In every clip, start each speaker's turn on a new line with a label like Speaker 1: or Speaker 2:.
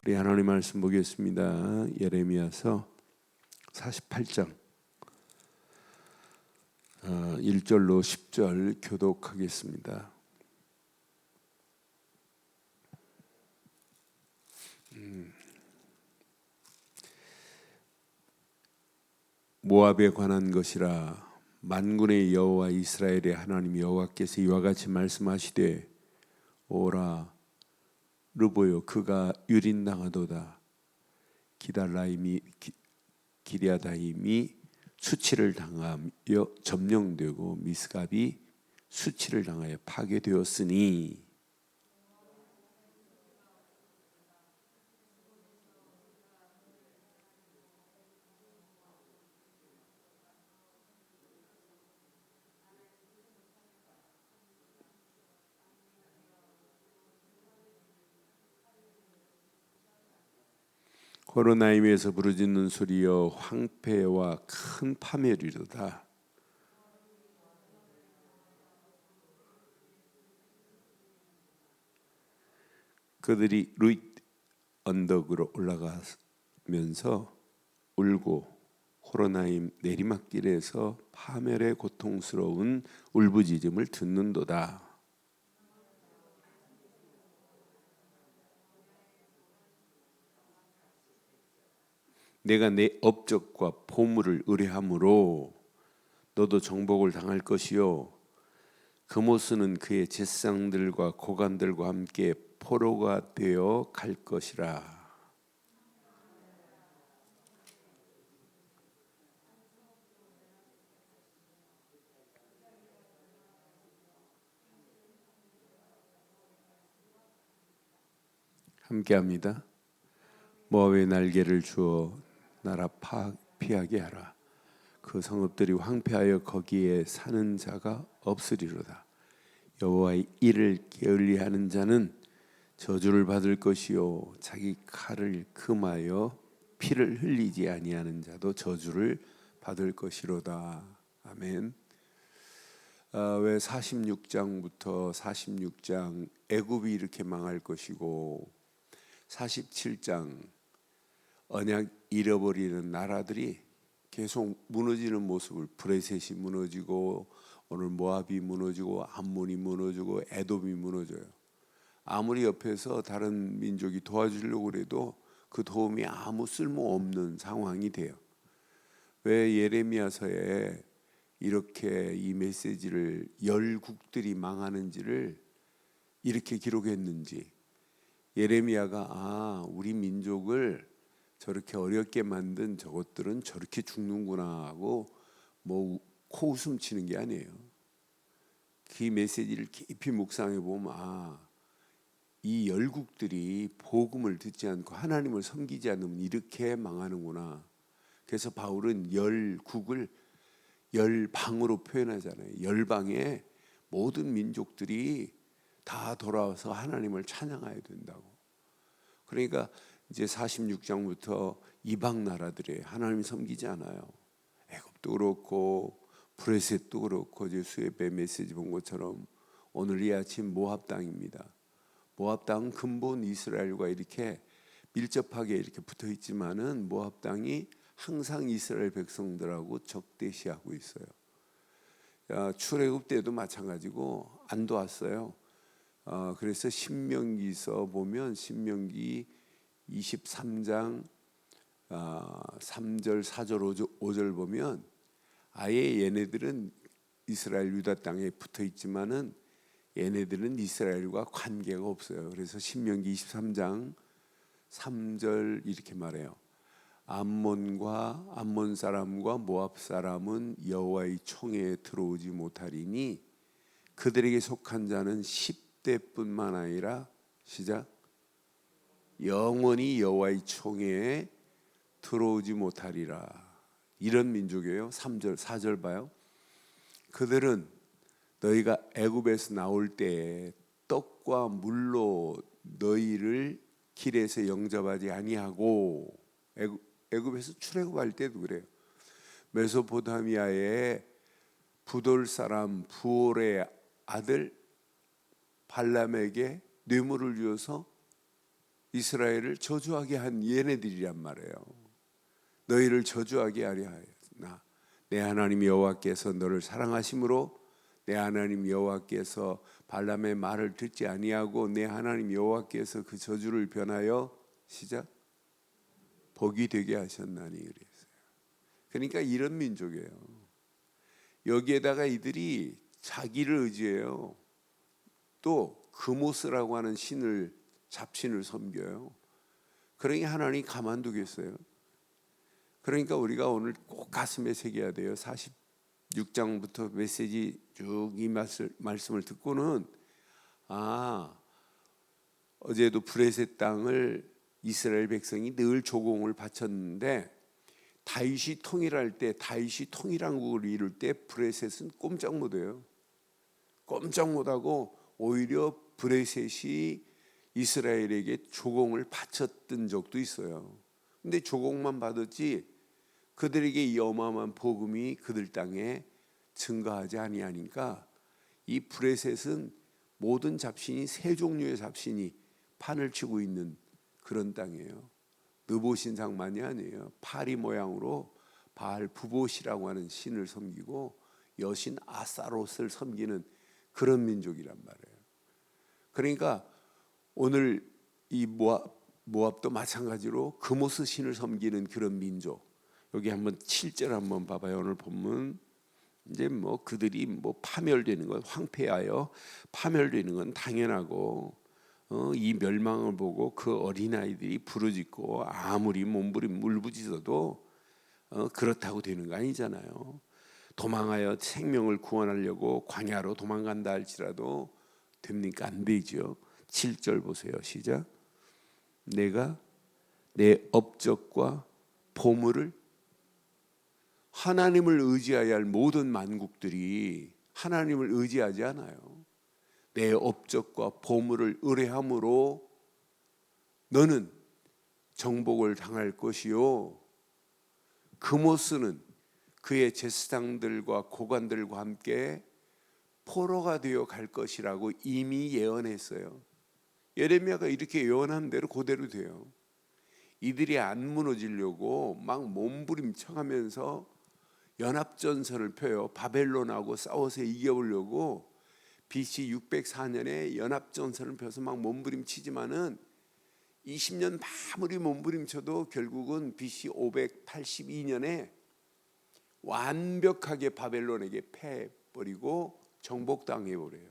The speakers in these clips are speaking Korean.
Speaker 1: 우리 하나님 말씀 보겠습니다. 예레미야서 48장 1절로 10절 교독하겠습니다. 모압에 관한 것이라. 만군의 여호와 이스라엘의 하나님 여호와께서 이와 같이 말씀하시되, 오라 르보요 그가 유린당하도다. 기랴다임이 수치를 당하여 점령되고 미스갑이 수치를 당하여 파괴되었으니, 호로나임에서 부르짖는 소리여 황폐와 큰 파멸이로다. 그들이 루잇 언덕으로 올라가면서 울고 호로나임 내리막길에서 파멸의 고통스러운 울부짖음을 듣는도다. 내가 내 업적과 보물을 의뢰함으로 너도 정복을 당할 것이요, 그모스는 그의 제상들과 고관들과 함께 포로가 되어 갈 것이라. 함께합니다. 모압의 날개를 주어 나라 피하게 하라. 그 성읍들이 황폐하여 거기에 사는 자가 없으리로다. 여호와의 일을 게을리하는 자는 저주를 받을 것이요, 자기 칼을 금하여 피를 흘리지 아니하는 자도 저주를 받을 것이로다. 아멘. 왜 46장부터 46장 애굽이 이렇게 망할 것이고 47장 언약 잃어버리는 나라들이 계속 무너지는 모습을, 브레셋이 무너지고 오늘 모압이 무너지고 암몬이 무너지고 에돔이 무너져요. 아무리 옆에서 다른 민족이 도와주려고 해도 그 도움이 아무 쓸모없는 상황이 돼요. 왜 예레미야서에 이렇게 이 메시지를 열국들이 망하는지를 이렇게 기록했는지, 예레미야가 우리 민족을 저렇게 어렵게 만든 저것들은 저렇게 죽는구나 하고 뭐 코웃음 치는 게 아니에요. 그 메시지를 깊이 묵상해 보면 이 열국들이 복음을 듣지 않고 하나님을 섬기지 않으면 이렇게 망하는구나. 그래서 바울은 열국을 열방으로 표현하잖아요. 열방에 모든 민족들이 다 돌아와서 하나님을 찬양해야 된다고. 그러니까 이제 46장부터 이방 나라들이 하나님 섬기지 않아요. 애굽도 그렇고 브레셋도 그렇고, 이제 수에베 메시지 본 것처럼 오늘 이 아침 모압 땅입니다. 모압 땅은 근본 이스라엘과 이렇게 밀접하게 이렇게 붙어 있지만은 모압 땅이 항상 이스라엘 백성들하고 적대시하고 있어요. 출애굽 때도 마찬가지고 안 도왔어요. 그래서 신명기서 보면 신명기 23장 3절 4절 5절 보면 아예 얘네들은 이스라엘 유다 땅에 붙어 있지만은 얘네들은 이스라엘과 관계가 없어요. 그래서 신명기 23장 3절 이렇게 말해요. 암몬 사람과 모압 사람은 여호와의 총회에 들어오지 못하리니 그들에게 속한 자는 10대뿐만 아니라 시작 영원히 여호와의 총회에 들어오지 못하리라. 이런 민족이에요. 3절 4절 봐요. 그들은 너희가 애굽에서 나올 때 떡과 물로 너희를 길에서 영접하지 아니하고, 애굽에서 출애굽할 때도 그래요. 메소포타미아의 부돌 사람 부올의 아들 발람에게 뇌물을 주어서 이스라엘을 저주하게 한 얘네들이란 말이에요. 너희를 저주하게 하려 하였으나 내 하나님 여호와께서 너를 사랑하심으로 내 하나님 여호와께서 발람의 말을 듣지 아니하고 내 하나님 여호와께서 그 저주를 변하여 시작 복이 되게 하셨나니 그랬어요. 그러니까 이런 민족이에요. 여기에다가 이들이 자기를 의지해요. 또 그모스라고 하는 신을 잡신을 섬겨요. 그러니 하나님이 가만두겠어요? 그러니까 우리가 오늘 꼭 가슴에 새겨야 돼요. 46장부터 메시지 쭉 이 말씀을 듣고는 어제도 브레셋 땅을 이스라엘 백성이 늘 조공을 바쳤는데 다윗이 통일할 때 다윗이 통일왕국을 이룰 때 브레셋은 꼼짝 못해요. 꼼짝 못하고 오히려 브레셋이 이스라엘에게 조공을 바쳤던 적도 있어요. 근데 조공만 받았지 그들에게 이 어마어마한 복음이 그들 땅에 증가하지 아니하니까 이 브레셋은 모든 잡신이 세 종류의 잡신이 판을 치고 있는 그런 땅이에요. 느보신상만이 아니에요. 파리 모양으로 바알 부봇이라고 하는 신을 섬기고 여신 아스타롯을 섬기는 그런 민족이란 말이에요. 그러니까 오늘 이 모압도 마찬가지로 그모스 신을 섬기는 그런 민족. 여기 한번 7절 한번 봐봐요. 오늘 본문 이제 그들이 파멸되는 건 황폐하여 파멸되는 건 당연하고 이 멸망을 보고 그 어린아이들이 부르짖고 아무리 몸부림 울부짖어도 그렇다고 되는 거 아니잖아요. 도망하여 생명을 구원하려고 광야로 도망간다 할지라도 됩니까? 안 되죠. 7절 보세요. 시작. 내가 내 업적과 보물을 하나님을 의지해야 할 모든 만국들이 하나님을 의지하지 않아요. 내 업적과 보물을 의뢰함으로 너는 정복을 당할 것이요 그모스는 그의 제사장들과 고관들과 함께 포로가 되어 갈 것이라고 이미 예언했어요. 예레미야가 이렇게 예언한 대로 그대로 돼요. 이들이 안 무너지려고 막 몸부림쳐가면서 연합전선을 펴요. 바벨론하고 싸워서 이겨보려고 BC 604년에 연합전선을 펴서 막 몸부림치지만은 20년 아무리 몸부림쳐도 결국은 BC 582년에 완벽하게 바벨론에게 패해버리고 정복당해버려요.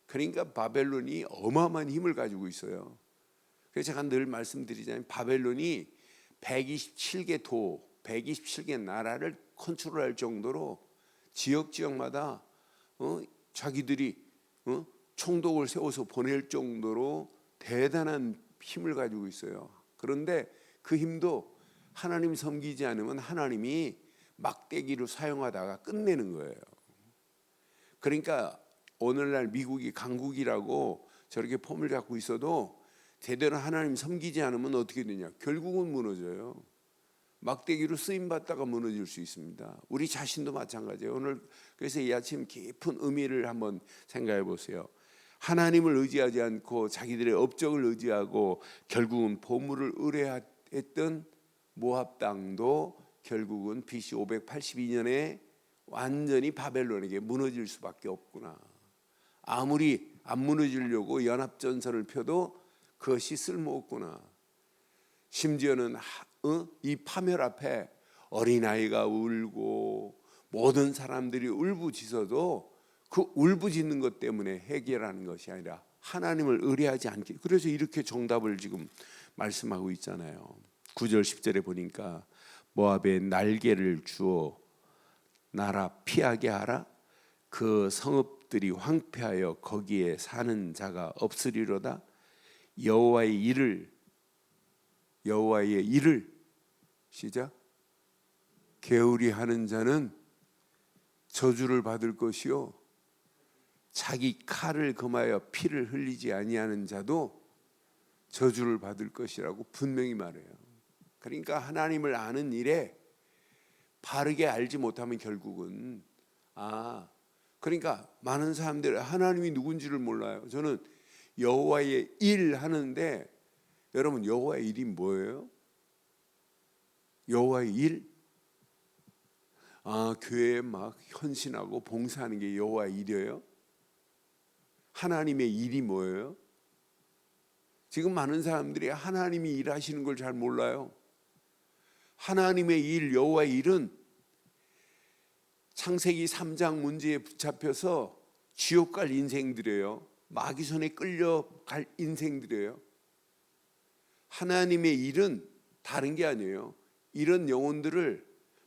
Speaker 1: 그러니까 바벨론이 어마어마한 힘을 가지고 있어요. 그래서 제가 늘 말씀드리자면 바벨론이 127개 도, 127개 나라를 컨트롤할 정도로 지역마다 자기들이 총독을 세워서 보낼 정도로 대단한 힘을 가지고 있어요. 그런데 그 힘도 하나님 섬기지 않으면 하나님이 막대기로 사용하다가 끝내는 거예요. 그러니까 오늘날 미국이 강국이라고 저렇게 폼을 잡고 있어도 제대로 하나님 섬기지 않으면 어떻게 되냐? 결국은 무너져요. 막대기로 쓰임받다가 무너질 수 있습니다. 우리 자신도 마찬가지예요. 오늘 그래서 이 아침 깊은 의미를 한번 생각해 보세요. 하나님을 의지하지 않고 자기들의 업적을 의지하고 결국은 보물을 의뢰했던 모압 땅도 결국은 BC 582년에 완전히 바벨론에게 무너질 수밖에 없구나. 아무리 안 무너지려고 연합전선을 펴도 그것이 쓸모없구나. 심지어는 이 파멸 앞에 어린아이가 울고 모든 사람들이 울부짖어도 그 울부짖는 것 때문에 해결하는 것이 아니라 하나님을 의뢰하지 않기. 그래서 이렇게 정답을 지금 말씀하고 있잖아요. 9절 10절에 보니까 모압에 날개를 주어 나라 피하게 하라. 그 성읍들이 황폐하여 거기에 사는 자가 없으리로다. 여호와의 일을 시작 게으리 하는 자는 저주를 받을 것이요 자기 칼을 금하여 피를 흘리지 아니하는 자도 저주를 받을 것이라고 분명히 말해요. 그러니까 하나님을 아는 일에 바르게 알지 못하면 결국은 그러니까 많은 사람들이 하나님이 누군지를 몰라요. 저는 여호와의 일 하는데 여러분, 여호와의 일이 뭐예요? 여호와의 일? 교회에 막 헌신하고 봉사하는 게 여호와의 일이에요? 하나님의 일이 뭐예요? 지금 많은 사람들이 하나님이 일하시는 걸 잘 몰라요. 하나님의 일, 여호와의 일은 창세기 3장 문제에 붙잡혀서 지옥 갈 인생들이에요. 마귀 손에 끌려갈 인생들이에요. 하나님의 일은 다른 게 아니에요. 이런 영혼들을,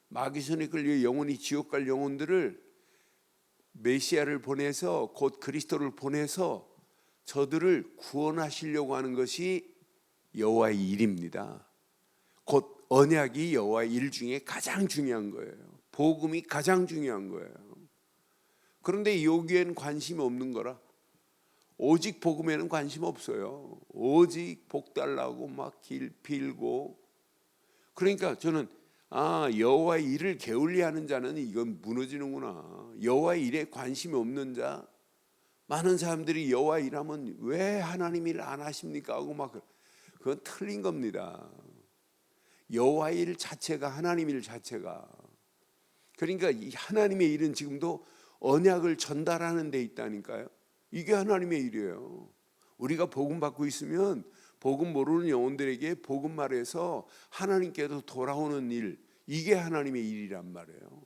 Speaker 1: 마귀 손에 끌려 영혼이 지옥 갈 영혼들을 메시아를 보내서, 곧 그리스도를 보내서 저들을 구원하시려고 하는 것이 여호와의 일입니다. 곧 언약이 여호와의 일 중에 가장 중요한 거예요. 복음이 가장 중요한 거예요. 그런데 여기에는 관심이 없는 거라. 오직 복음에는 관심 없어요. 오직 복 달라고 막 길 빌고. 그러니까 저는 여호와의 일을 게을리하는 자는 이건 무너지는구나. 여호와의 일에 관심이 없는 자, 많은 사람들이 여호와의 일하면 왜 하나님 일 안 하십니까 하고 막, 그건 틀린 겁니다. 여호와의 일 자체가, 하나님 일 자체가, 그러니까 이 하나님의 일은 지금도 언약을 전달하는 데 있다니까요. 이게 하나님의 일이에요. 우리가 복음 받고 있으면 복음 모르는 영혼들에게 복음 말해서 하나님께도 돌아오는 일, 이게 하나님의 일이란 말이에요.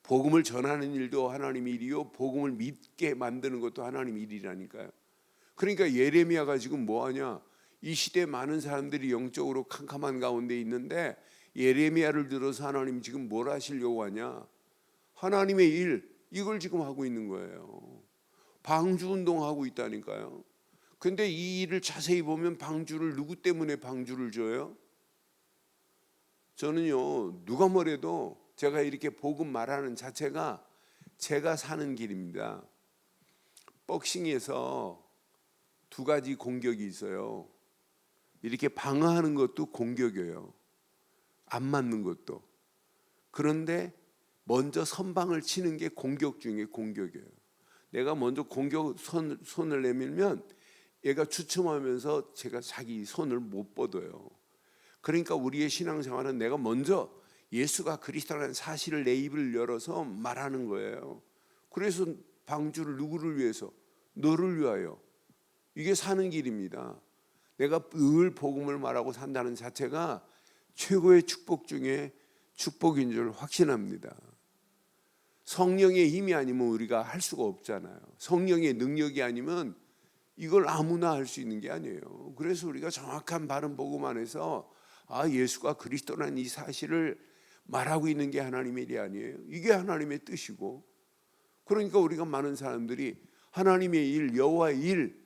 Speaker 1: 복음을 전하는 일도 하나님의 일이요, 복음을 믿게 만드는 것도 하나님의 일이라니까요. 그러니까 예레미야가 지금 뭐하냐, 이 시대에 많은 사람들이 영적으로 캄캄한 가운데 있는데 예레미야를 들어서 하나님 지금 뭘 하시려고 하냐, 하나님의 일, 이걸 지금 하고 있는 거예요. 방주운동하고 있다니까요. 근데 이 일을 자세히 보면 방주를, 누구 때문에 방주를 줘요? 저는요, 누가 뭐래도 제가 이렇게 복음 말하는 자체가 제가 사는 길입니다. 복싱에서 두 가지 공격이 있어요. 이렇게 방어하는 것도 공격이에요. 안 맞는 것도. 그런데 먼저 선방을 치는 게 공격 중에 공격이에요. 내가 먼저 손을 내밀면 얘가 주춤하면서 제가 자기 손을 못 뻗어요. 그러니까 우리의 신앙생활은 내가 먼저 예수가 그리스도라는 사실을 내 입을 열어서 말하는 거예요. 그래서 방주를 누구를 위해서? 너를 위하여. 이게 사는 길입니다. 내가 늘 복음을 말하고 산다는 자체가 최고의 축복 중에 축복인 줄 확신합니다. 성령의 힘이 아니면 우리가 할 수가 없잖아요. 성령의 능력이 아니면 이걸 아무나 할 수 있는 게 아니에요. 그래서 우리가 정확한 바른 복음 안에서 예수가 그리스도라는 이 사실을 말하고 있는 게 하나님의 일이 아니에요. 이게 하나님의 뜻이고. 그러니까 우리가 많은 사람들이 하나님의 일, 여호와의 일,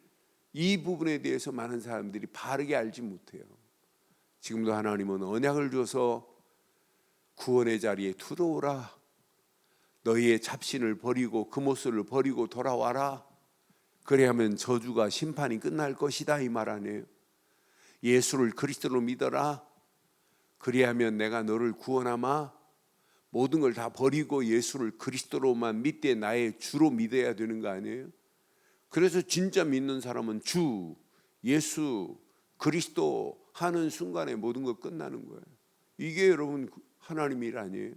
Speaker 1: 이 부분에 대해서 많은 사람들이 바르게 알지 못해요. 지금도 하나님은 언약을 줘서 구원의 자리에 들어오라, 너희의 잡신을 버리고 금옷을 버리고 돌아와라, 그래야면 저주가, 심판이 끝날 것이다, 이 말 아니에요. 예수를 그리스도로 믿어라, 그리하면 내가 너를 구원하마. 모든 걸 다 버리고 예수를 그리스도로만 믿되 나의 주로 믿어야 되는 거 아니에요? 그래서 진짜 믿는 사람은 주, 예수, 그리스도 하는 순간에 모든 거 끝나는 거예요. 이게 여러분 하나님의 일 아니에요?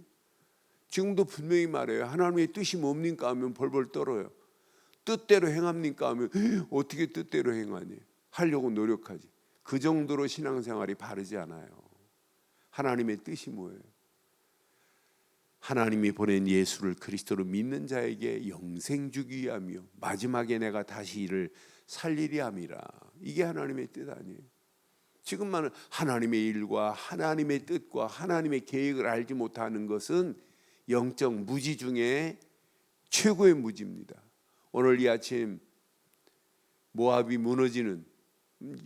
Speaker 1: 지금도 분명히 말해요. 하나님의 뜻이 뭡니까 하면 벌벌 떨어요. 뜻대로 행합니까 하면 어떻게 뜻대로 행하니? 하려고 노력하지. 그 정도로 신앙생활이 바르지 않아요. 하나님의 뜻이 뭐예요? 하나님이 보낸 예수를 그리스도로 믿는 자에게 영생 주기 위하며 마지막에 내가 다시 이를 살리려 함이라. 이게 하나님의 뜻 아니에요? 지금만은 하나님의 일과 하나님의 뜻과 하나님의 계획을 알지 못하는 것은 영적 무지 중에 최고의 무지입니다. 오늘 이 아침 모압이 무너지는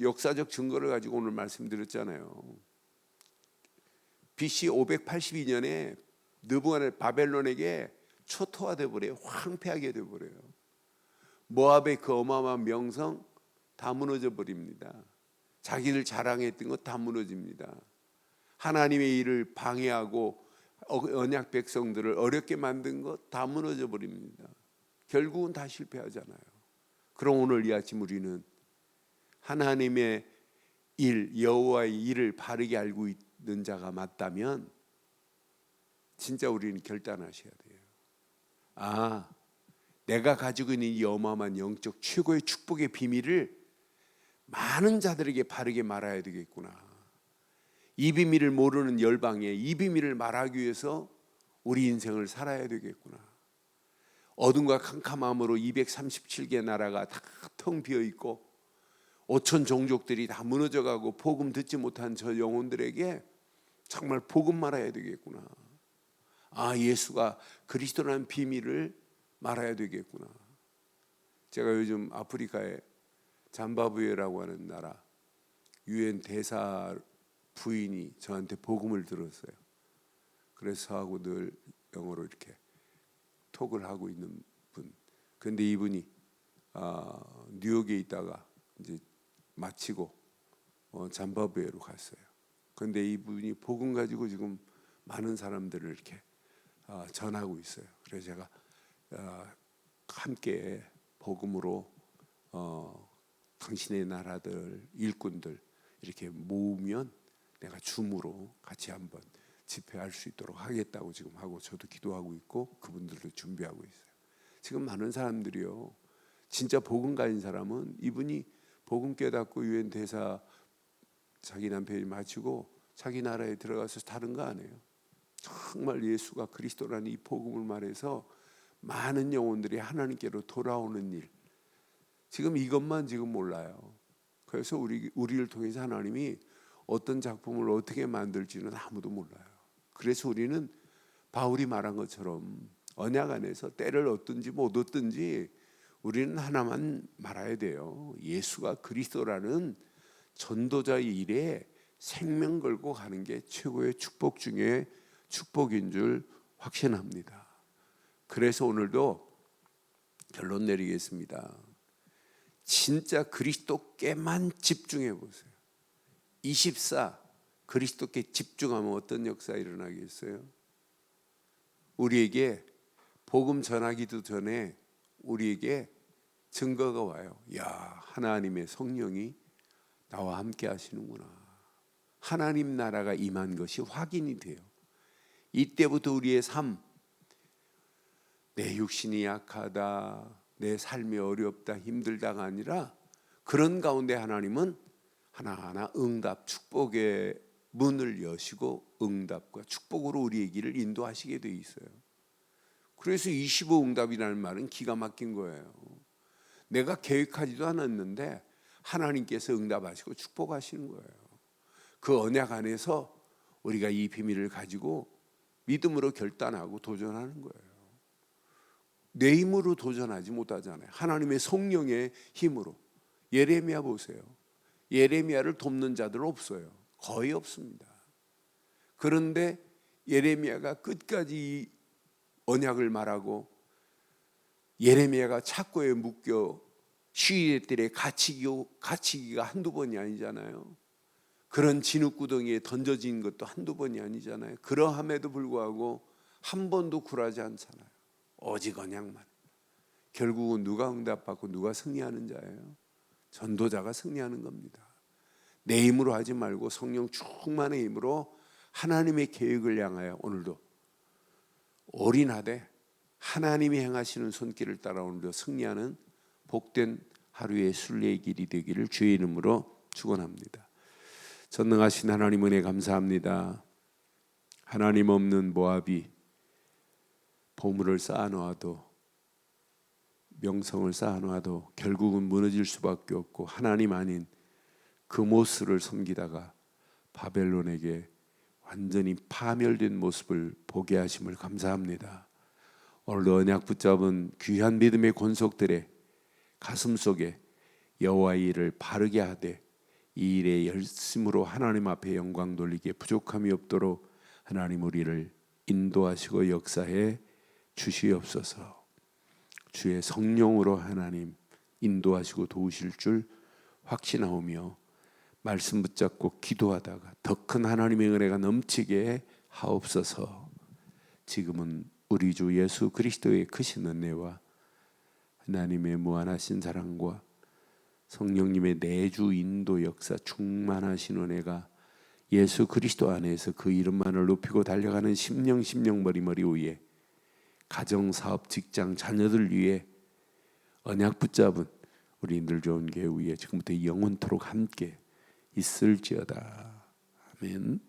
Speaker 1: 역사적 증거를 가지고 오늘 말씀드렸잖아요. BC 582년에 느부갓네살 바벨론에게 초토화돼 버려요. 황폐하게 돼 버려요. 모압의 그 어마어마한 명성 다 무너져 버립니다. 자기들 자랑했던 것 다 무너집니다. 하나님의 일을 방해하고 언약 백성들을 어렵게 만든 것 다 무너져 버립니다. 결국은 다 실패하잖아요. 그럼 오늘 이 아침 우리는 하나님의 일, 여호와의 일을 바르게 알고 있는 자가 맞다면 진짜 우리는 결단하셔야 돼요. 아, 내가 가지고 있는 이 어마어마한 영적 최고의 축복의 비밀을 많은 자들에게 바르게 말해야 되겠구나. 이 비밀을 모르는 열방에 이 비밀을 말하기 위해서 우리 인생을 살아야 되겠구나. 어둠과 캄캄함으로 237개 나라가 다 텅 비어 있고 5천 종족들이 다 무너져가고 복음 듣지 못한 저 영혼들에게 정말 복음 말해야 되겠구나. 아, 예수가 그리스도라는 비밀을 말해야 되겠구나. 제가 요즘 아프리카에 잠바부에라고 하는 나라 유엔 대사 부인이 저한테 복음을 들었어요. 그래서 하고 늘 영어로 이렇게 톡을 하고 있는 분. 그런데 이분이 뉴욕에 있다가 이제 마치고 잠바부에로 갔어요. 그런데 이분이 복음 가지고 지금 많은 사람들을 이렇게 전하고 있어요. 그래서 제가 함께 복음으로 당신의 나라들 일꾼들 이렇게 모으면 내가 줌으로 같이 한번 집회할 수 있도록 하겠다고 지금 하고 저도 기도하고 있고 그분들도 준비하고 있어요. 지금 많은 사람들이요, 진짜 복음 가진 사람은 이분이 복음 깨닫고 유엔 대사 자기 남편이 마치고 자기 나라에 들어가서 다른 거 안 해요. 정말 예수가 그리스도라는 이 복음을 말해서 많은 영혼들이 하나님께로 돌아오는 일, 지금 이것만 지금 몰라요. 그래서 우리를 통해서 하나님이 어떤 작품을 어떻게 만들지는 아무도 몰라요. 그래서 우리는 바울이 말한 것처럼 언약 안에서 때를 얻든지 못 얻든지 우리는 하나만 말아야 돼요. 예수가 그리스도라는 전도자의 일에 생명 걸고 가는 게 최고의 축복 중에 축복인 줄 확신합니다. 그래서 오늘도 결론 내리겠습니다. 진짜 그리스도께만 집중해 보세요. 24 그리스도께 집중하면 어떤 역사가 일어나겠어요? 우리에게 복음 전하기도 전에 우리에게 증거가 와요. 야, 하나님의 성령이 나와 함께 하시는구나. 하나님 나라가 임한 것이 확인이 돼요. 이때부터 우리의 삶, 내 육신이 약하다, 내 삶이 어렵다, 힘들다가 아니라 그런 가운데 하나님은 하나하나 응답, 축복의 문을 여시고 응답과 축복으로 우리의 길을 인도하시게 돼 있어요. 그래서 25 응답이라는 말은 기가 막힌 거예요. 내가 계획하지도 않았는데 하나님께서 응답하시고 축복하시는 거예요. 그 언약 안에서 우리가 이 비밀을 가지고 믿음으로 결단하고 도전하는 거예요. 내 힘으로 도전하지 못하잖아요. 하나님의 성령의 힘으로. 예레미야 보세요. 예레미야를 돕는 자들 없어요. 거의 없습니다. 그런데 예레미야가 끝까지 언약을 말하고 예레미야가 착고에 묶여 시위대들의 갇히기가 한두 번이 아니잖아요. 그런 진흙구덩이에 던져진 것도 한두 번이 아니잖아요. 그러함에도 불구하고 한 번도 굴하지 않잖아요. 오직 언약만. 결국은 누가 응답받고 누가 승리하는 자예요? 전도자가 승리하는 겁니다. 내 힘으로 하지 말고 성령 충만의 힘으로 하나님의 계획을 향하여 오늘도 올인하되 하나님이 행하시는 손길을 따라 오늘도 승리하는 복된 하루의 순례의 길이 되기를 주의 이름으로 축원합니다. 전능하신 하나님 은혜 감사합니다. 하나님 없는 모압이 보물을 쌓아놓아도 명성을 쌓아놓아도 결국은 무너질 수밖에 없고 하나님 아닌 그모스를 섬기다가 바벨론에게 완전히 파멸된 모습을 보게 하심을 감사합니다. 오늘도 언약 붙잡은 귀한 믿음의 권속들의 가슴 속에 여호와의 일을 바르게 하되 이 일에 열심으로 하나님 앞에 영광 돌리기에 부족함이 없도록 하나님 우리를 인도하시고 역사해 주시옵소서. 주의 성령으로 하나님 인도하시고 도우실 줄 확신하오며 말씀 붙잡고 기도하다가 더 큰 하나님의 은혜가 넘치게 하옵소서. 지금은 우리 주 예수 그리스도의 크신 은혜와 하나님의 무한하신 사랑과 성령님의 내주 인도 역사 충만하신 은혜가 예수 그리스도 안에서 그 이름만을 높이고 달려가는 심령 머리 위에 가정, 사업, 직장, 자녀들 위해 언약 붙잡은 우리 늘 좋은 교회 위에 지금부터 영원토록 함께 있을지어다. 아멘.